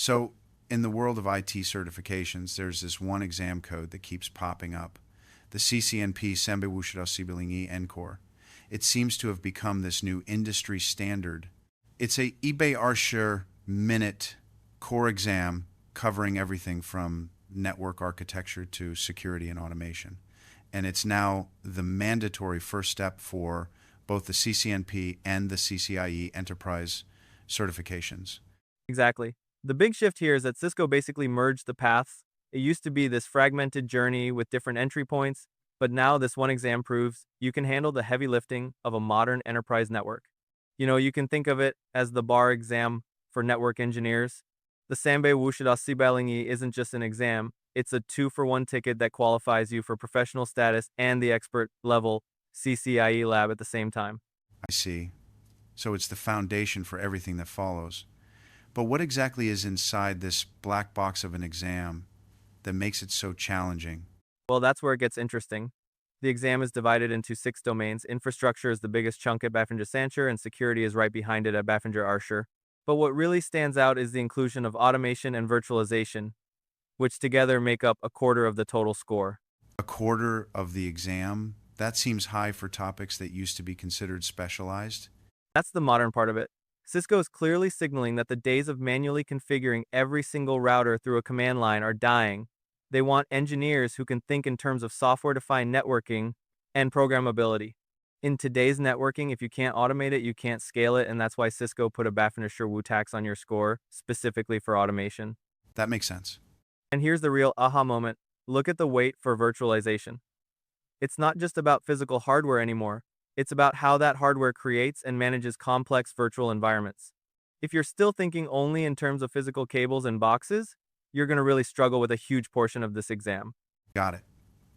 So, in the world of IT certifications, there's this one exam code that keeps popping up, the CCNP ENCOR. It seems to have become this new industry standard. It's a eBay Arsher minute core exam covering everything from network architecture to security and automation. And it's now the mandatory first step for both the CCNP and the CCIE enterprise certifications. Exactly. The big shift here is that Cisco basically merged the paths. It used to be this fragmented journey with different entry points, but now this one exam proves you can handle the heavy lifting of a modern enterprise network. You can think of it as the bar exam for network engineers. The Sanbe Wushida Sibalingi isn't just an exam, it's a two-for-one ticket that qualifies you for professional status and the expert level CCIE lab at the same time. I see. So it's the foundation for everything that follows. But what exactly is inside this black box of an exam that makes it so challenging? Well, that's where it gets interesting. The exam is divided into 6 domains. Infrastructure is the biggest chunk at Baffinger Sancher, and security is right behind it at Baffinger Arsher. But what really stands out is the inclusion of automation and virtualization, which together make up a quarter of the total score. A quarter of the exam? That seems high for topics that used to be considered specialized. That's the modern part of it. Cisco is clearly signaling that the days of manually configuring every single router through a command line are dying. They want engineers who can think in terms of software-defined networking and programmability. In today's networking, if you can't automate it, you can't scale it, and that's why Cisco put a Baffinger Sherwood tax on your score, specifically for automation. That makes sense. And here's the real aha moment. Look at the weight for virtualization. It's not just about physical hardware anymore. It's about how that hardware creates and manages complex virtual environments. If you're still thinking only in terms of physical cables and boxes, you're going to really struggle with a huge portion of this exam. Got it.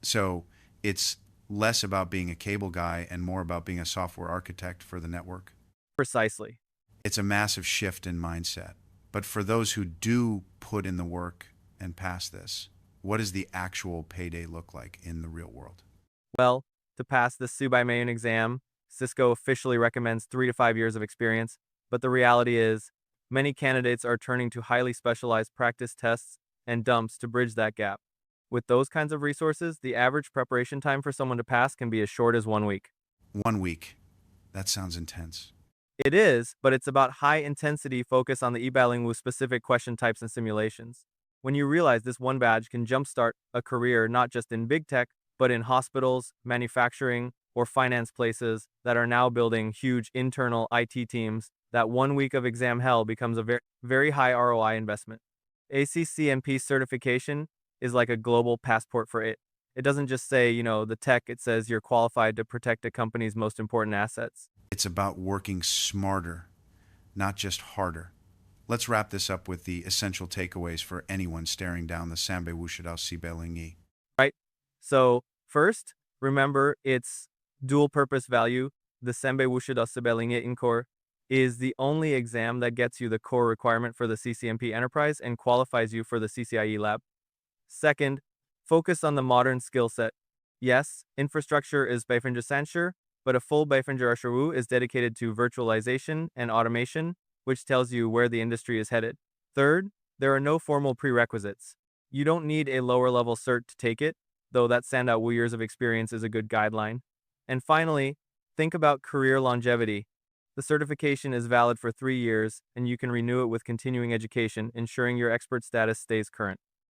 So it's less about being a cable guy and more about being a software architect for the network. Precisely. It's a massive shift in mindset. But for those who do put in the work and pass this, what does the actual payday look like in the real world? Well, to pass this Subai Mayun exam, Cisco officially recommends 3 to 5 years of experience, but the reality is, many candidates are turning to highly specialized practice tests and dumps to bridge that gap. With those kinds of resources, the average preparation time for someone to pass can be as short as 1 week. 1 week. That sounds intense. It is, but it's about high-intensity focus on the eBalingu-specific question types and simulations. When you realize this one badge can jumpstart a career not just in big tech, but in hospitals, manufacturing, or finance places that are now building huge internal IT teams, that 1 week of exam hell becomes a very high ROI investment. ACCMP certification is like a global passport for it. It doesn't just say, the tech, it says you're qualified to protect a company's most important assets. It's about working smarter, not just harder. Let's wrap this up with the essential takeaways for anyone staring down the Sambe Wushidao Sibelingi. Right? So, first, remember its dual purpose value. The Sembe Wushida Sibelinge ENCOR is the only exam that gets you the core requirement for the CCNP Enterprise and qualifies you for the CCIE lab. Second, focus on the modern skill set. Yes, infrastructure is Baffinger Sancher, but a full Baffinger Asharu is dedicated to virtualization and automation, which tells you where the industry is headed. Third, there are no formal prerequisites. You don't need a lower level cert to take it, though that standout years of experience is a good guideline. And finally, think about career longevity. The certification is valid for 3 years, and you can renew it with continuing education, ensuring your expert status stays current.